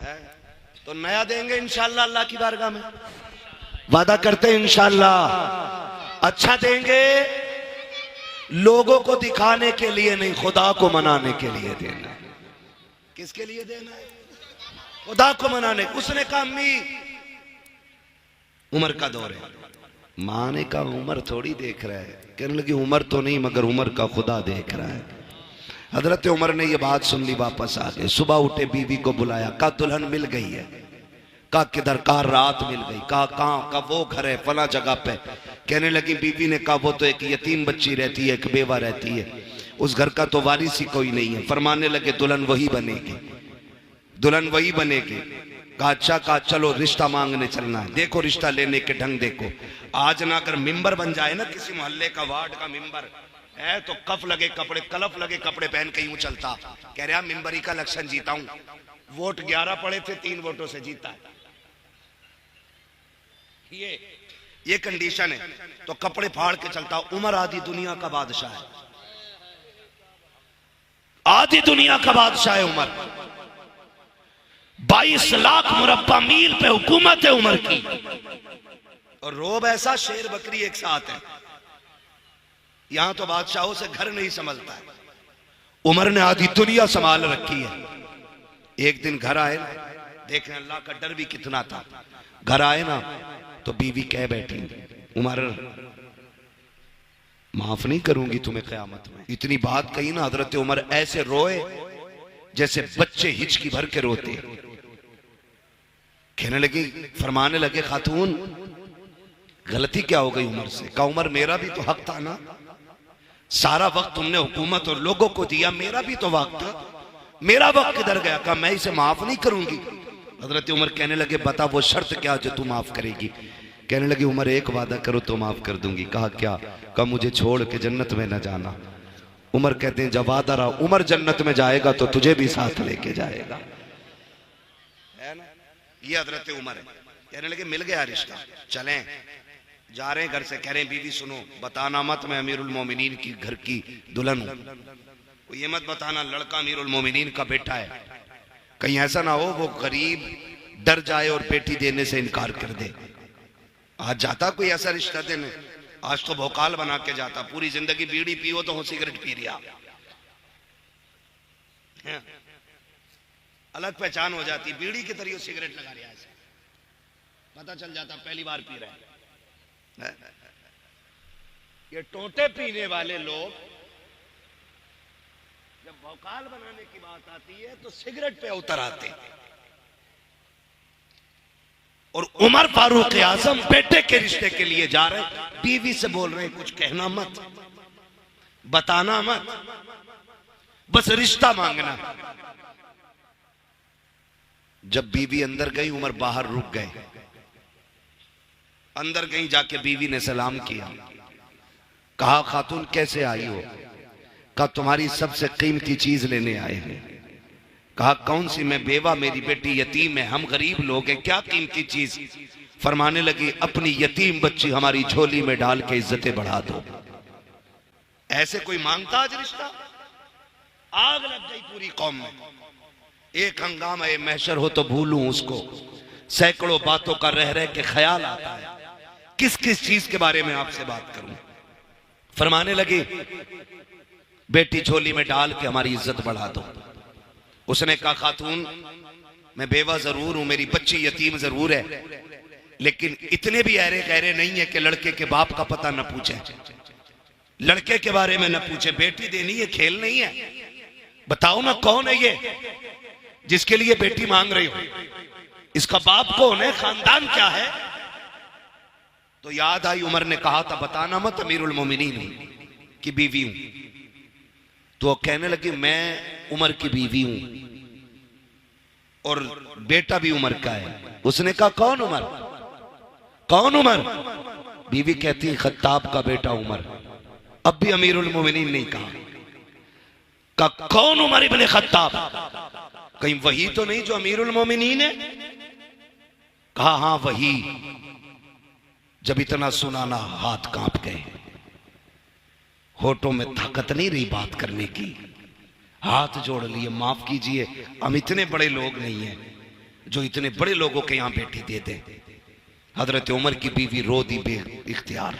है? तो नया देंगे इंशाल्लाह अल्लाह की बारगाह में, वादा करते हैं इंशाल्लाह। अच्छा देंगे, लोगों को दिखाने के लिए नहीं, खुदा को मनाने के लिए देना है। किसके लिए देना है? खुदा को मनाने। उसने कहा अम्मी उमर का दौर है। मां ने कहा उमर थोड़ी देख रहा है। कहने लगी उमर तो नहीं मगर उमर का खुदा देख रहा है। हजरत उमर ने यह बात सुन ली, वापस आ गए। सुबह उठे, बीवी को बुलाया, कहा दुल्हन मिल गई है। कहा किधर? कहा रात मिल गई। कहा कहां? कहा वो घर है फला जगह पे। कहने लगी बीवी ने कहा वो तो एक यतीम बच्ची रहती है, एक बेवा रहती है, उस घर का तो वारिस ही कोई नहीं है। फरमाने लगे दुल्हन वही बनेगी, दुल्हन वही बनेगी। कहा अच्छा। कहा चलो रिश्ता मांगने चलना है। देखो रिश्ता लेने के ढंग देखो। आज ना अगर मिंबर बन जाए ना किसी मोहल्ले का, वार्ड का मिंबर है, तो कफ लगे कपड़े, कलफ लगे कपड़े पहन के यूं चलता। कह रहा मिंबरी का इलेक्शन जीता हूं, वोट 11 पड़े थे, 3 वोटों से जीता। ये कंडीशन है, तो कपड़े फाड़ के चलता। उमर आधी दुनिया का बादशाह है, आधी दुनिया का बादशाह है उमर। 22 लाख मुरब्बा मील पे हुकूमत है उमर की, और रोब ऐसा शेर बकरी एक साथ है। यहां तो बादशाहों से घर नहीं संभलता है, उमर ने आधी दुनिया संभाल रखी है। एक दिन घर आए, देखें अल्लाह का डर भी कितना था। घर आए ना तो बीवी कह बैठी उमर माफ नहीं करूंगी तुम्हें क़यामत में। इतनी बात कही ना, हजरत उमर ऐसे रोए जैसे बच्चे हिचकी भर के रोते। कहने लगी, फरमाने लगे खातून गलती क्या हो गई उमर से? कहा उमर मेरा भी तो हक था ना, सारा वक्त तुमने हुकूमत और लोगों को दिया, मेरा भी तो वक्त था, मेरा वक्त किधर गया? कहा मैं इसे माफ नहीं करूंगी। हजरत उमर कहने लगे बता वो शर्त क्या जो तू माफ करेगी? कहने लगी उमर एक वादा करो तो माफ कर दूंगी। कहा क्या? कहा मुझे छोड़ के जन्नत में न जाना। उमर कहते हैं जब वादा रहा, उमर जन्नत में जाएगा तो तुझे भी साथ लेके जाएगा, है ना? ये हजरत उमर है। कहने लगे मिल गया रिश्ता, चलें। जा रहे हैं घर से, कह रहे हैं बीवी सुनो बताना मत मैं अमीरुल मोमिनीन की घर की दुल्हन हूं। ये मत बताना लड़का अमीरुल मोमिनीन का बेटा है, कहीं ऐसा ना हो वो गरीब डर जाए और बेटी देने से इनकार कर दे। आज जाता कोई ऐसा रिश्ता देने, आज तो भोकाल बना के जाता। पूरी जिंदगी बीड़ी पियो तो हो सिगरेट पी लिया, अलग पहचान हो जाती। बीड़ी की तरह सिगरेट लगा रहा है, पता चल जाता पहली बार पी रहा है। ये टोटे पीने वाले लोग जब भौकाल बनाने की बात आती है तो सिगरेट पे उतर आते हैं। और उमर फारूक आजम बेटे के रिश्ते के लिए जा रहे, बीवी से बोल रहे कुछ कहना मत, बताना मत, बस रिश्ता मांगना। जब बीवी अंदर गई उमर बाहर रुक गए। अंदर गई, जाके बीवी ने सलाम किया। कहा खातून कैसे आई हो? कहा तुम्हारी सबसे कीमती चीज लेने आए हैं। कहा कौन सी? मैं बेवा, मेरी बेटी यतीम है, हम गरीब लोग हैं, क्या कीमती चीज? फरमाने लगी अपनी यतीम बच्ची हमारी झोली में डाल के इज्जतें बढ़ा दो। ऐसे कोई मांगता आज रिश्ता? आग लग गई पूरी कौम में। एक हंगामा ए महशर हो तो भूलूं उसको, सैकड़ों बातों का रह रह के ख्याल आता है, किस किस चीज के बारे में आपसे बात करूं। फरमाने लगी बेटी झोली में डाल के हमारी इज्जत बढ़ा दो। उसने कहा खातून मैं बेवा जरूर हूं, मेरी बच्ची यतीम जरूर है, लेकिन इतने भी अहरे गहरे नहीं है कि लड़के के बाप का पता न पूछे, लड़के के बारे में न पूछे। बेटी देनी है, खेल नहीं है। बताओ ना कौन है ये जिसके लिए बेटी मांग रही हो? इसका बाप कौन है? खानदान क्या है? तो याद आई उमर ने कहा था बताना मत अमीरुल मोमिनीन की बीवी हूं। तो कहने लगी मैं उमर की बीवी हूं और बेटा भी उमर का है। उसने कहा कौन उमर? कौन उमर? बीवी कहती खत्ताब का बेटा उमर। अब भी अमीरुल मोमिनीन नहीं कहा कौन उमर इब्ने खत्ताब? कहीं वही तो नहीं जो अमीरुल मोमिनीन है? कहा हां वही। जब इतना सुना ना हाथ कांप गए, होठों में ताकत नहीं रही बात करने की, हाथ जोड़ लिए माफ कीजिए हम इतने बड़े लोग नहीं हैं, जो इतने बड़े लोगों के यहां बेटी दे दे। हजरत उमर की बीवी रो दी बे इख्तियार,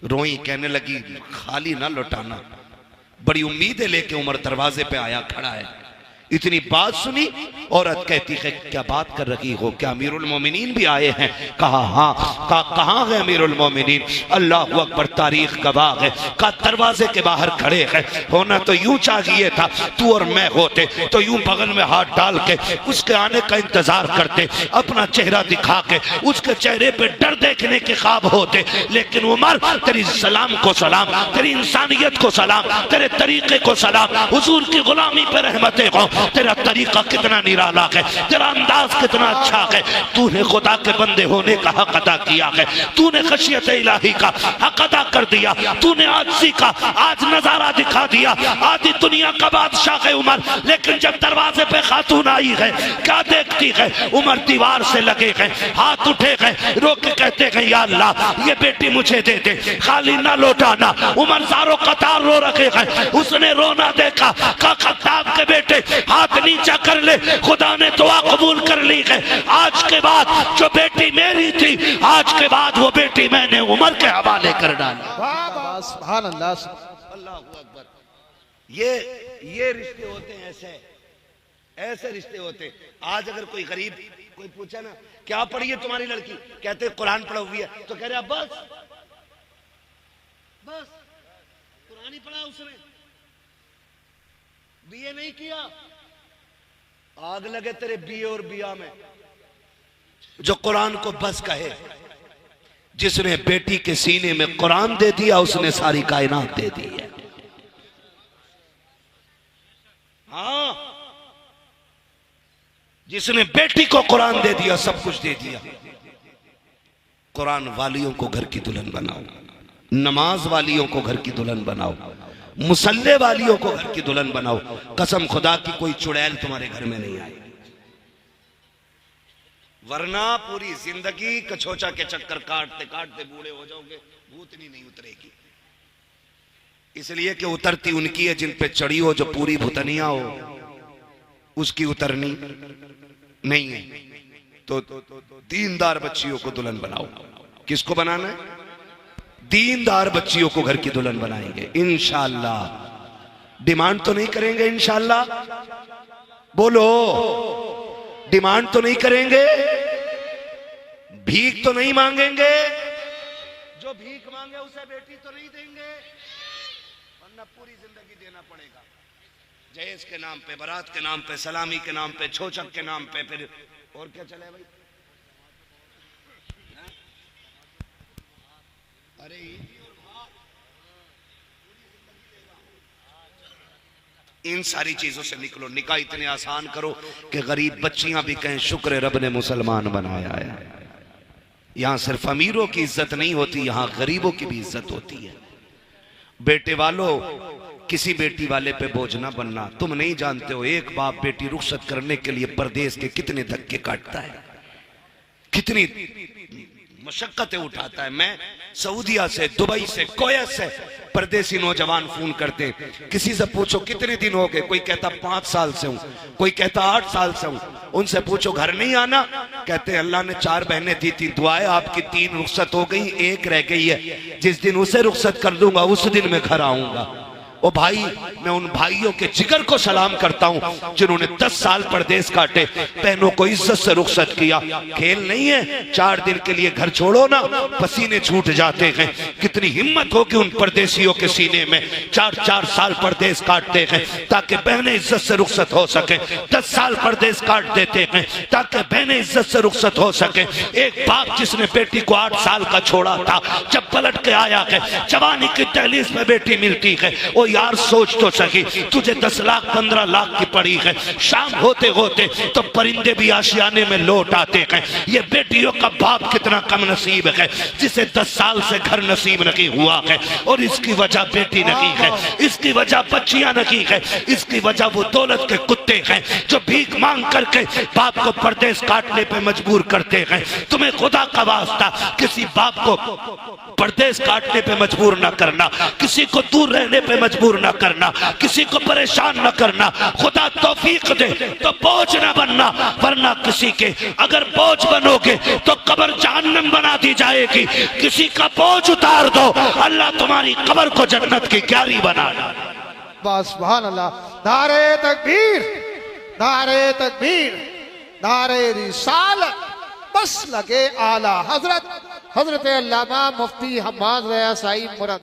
रोई, कहने लगी खाली ना लौटाना। बड़ी उम्मीदें लेके उमर दरवाजे पे आया, खड़ा है। इतनी बात सुनी, औरत कहती है क्या बात कर रही हो, क्या अमीरुल मोमिनीन भी आए हैं? कहा हाँ। कहा कहाँ है अमीरुल मोमिनीन? अल्लाह अकबर, तारीख गवाह है। कहा दरवाजे के बाहर खड़े हैं। होना तो यूं चाहिए था, तू और मैं होते तो यूं बगल में हाथ डाल के उसके आने का इंतजार करते, अपना चेहरा दिखा के उसके चेहरे पे डर देखने के ख्वाब होते। लेकिन उमर, तेरी सलाम को सलाम, तेरी इंसानियत को सलाम, तेरे तरीके को सलाम, हुजूर की गुलामी पे रहमतें हो। तेरा तरीका कितना निराला है, तेरा अंदाज कितना अच्छा है। तूने खुदा के बंदे होने का हक अदा किया है, तूने खशियत इलाही का हक अदा कर दिया, तूने आजिज़ी का आज नजारा दिखा दिया। आधी दुनिया का बादशाह है उमर, लेकिन जब दरवाजे पे खातून आई है, क्या देखती है? उमर दीवार से लगे गए, हाथ उठे गए, रोक के कहते हैं या अल्लाह ये बेटी मुझे दे दे, खाली ना लौटाना। उमर सारों कतार रो रखे हैं, उसने रोना देखा। का खत्ताब के बेटे हाथ नीचा कर ले, खुदा ने दुआ कबूल कर ली है। आज के बाद जो बेटी मेरी थी, आज के बाद वो बेटी मैंने उमर के हवाले कर डाली। सुभान अल्लाह, अल्लाह अकबर। ये रिश्ते होते हैं, ऐसे रिश्ते होते। आज अगर कोई गरीब कोई पूछा ना क्या पढ़ी है तुम्हारी लड़की, कहते कुरान पढ़ा हुई है, तो कह रहे बस कुरान ही पढ़ा उसने, बीए नहीं किया। आग लगे तेरे बीए और बिया में। जो कुरान को बस कहे, जिसने बेटी के सीने में कुरान दे दिया, उसने सारी कायनात दे दी है। हाँ, जिसने बेटी को कुरान दे दिया, सब कुछ दे दिया। कुरान वालियों को घर की दुल्हन बनाओ, नमाज वालियों को घर की दुल्हन बनाओ, मुसल्ले वालियों को घर की दुल्हन बनाओ। कसम खुदा की कोई चुड़ैल तुम्हारे घर में नहीं आई, वरना पूरी जिंदगी कछोचा के चक्कर काटते काटते बूढ़े हो जाओगे, भूतनी नहीं उतरेगी। इसलिए कि उतरती उनकी है जिन पे चढ़ी हो, जो पूरी भूतनिया हो, उसकी उतरनी नहीं है। तो दीनदार बच्चियों को दुल्हन बनाओ। किसको बनाना है? दीनदार बच्चियों को घर की दुल्हन बनाएंगे इंशाअल्लाह। डिमांड तो नहीं करेंगे इंशाअल्लाह, बोलो डिमांड तो नहीं करेंगे, भीख तो नहीं मांगेंगे। जो भीख मांगे उसे बेटी तो नहीं देंगे, वरना पूरी जिंदगी देना पड़ेगा। जहेज के नाम पे, बारात के नाम पे, सलामी के नाम पे, छोचक के नाम पे, फिर और क्या चले भाई? अरे इन सारी चीजों से निकलो। निकाह इतने आसान करो कि गरीब बच्चियां भी कहें शुक्र है रब ने मुसलमान बनाया है। यहां सिर्फ अमीरों की इज्जत नहीं होती, यहां गरीबों की भी इज्जत होती है। बेटे वालों, किसी बेटी वाले पे बोझ ना बनना। तुम नहीं जानते हो एक बाप बेटी रुखसत करने के लिए परदेश के कितने धक्के काटता है, कितनी मशक्कतें उठाता है। मैं सऊदिया से, दुबई से, कोयत से परदेसी नौजवान फोन करते हैं, किसी से पूछो कितने दिन हो गए, कोई कहता 5 साल से हूं, कोई कहता 8 साल से हूं। उनसे पूछो घर नहीं आना, कहते हैं अल्लाह ने 4 बहनें दी थी, दुआएं आपकी 3 रुखसत हो गई, 1 रह गई है। जिस दिन उसे रुखसत कर दूंगा उस दिन मैं घर आऊंगा। ओ भाई, मैं उन भाइयों के जिगर को सलाम करता हूं जिन्होंने 10 साल परदेश काटे, बहनों को इज्जत से रुखसत किया। खेल नहीं है, 4 दिन के लिए घर छोड़ो ना, पसीने छूट जाते हैं। कितनी हिम्मत हो कि उन परदेशियों के सीने में 4-4 साल परदेश काटते हैं ताकि बहनें इज्जत से रुखसत हो सके। 10 साल परदेश काट देते हैं ताकि बहनें इज्जत से रुखसत हो सके। एक बाप जिसने बेटी को 8 साल का छोड़ा था, जब पलट के आया है, जवानी की दहलीज में बेटी मिलती है। ओ यार सोच तो सकी, तुझे 10 लाख 15 लाख की पड़ी है, शाम होते होते तो परिंदे भी आशियाने में लौट आते हैं। ये बेटियों का बाप कितना कम नसीब है जिसे 10 साल से घर नसीब नहीं हुआ है। और इसकी वजह बेटी नहीं है, इसकी वजह बच्चियां नहीं है, इसकी वजह वो दौलत के कुत्ते हैं जो भीख मांग करके बाप को परदेश काटने पे मजबूर करते हैं। तुम्हें खुदा का वास्ता किसी बाप को परदेश काटने पे मजबूर ना करना, किसी को दूर रहने पे मजबूर मजबूर न करना, किसी को परेशान न करना। खुदा तौफीक दे तो बोझ न बनना, वरना किसी के अगर बोझ बनोगे तो कब्र जहन्नम बना दी जाएगी। किसी का बोझ उतार दो, अल्लाह तुम्हारी कब्र को जन्नत की क्यारी बना। बस सुभान अल्लाह। नारे तकबीर, नारे तकबीर, नारे रिसालत। बस लगे आला हजरत हजरत अल्लामा मुफ्ती हम्माद रया साहिब मुराद।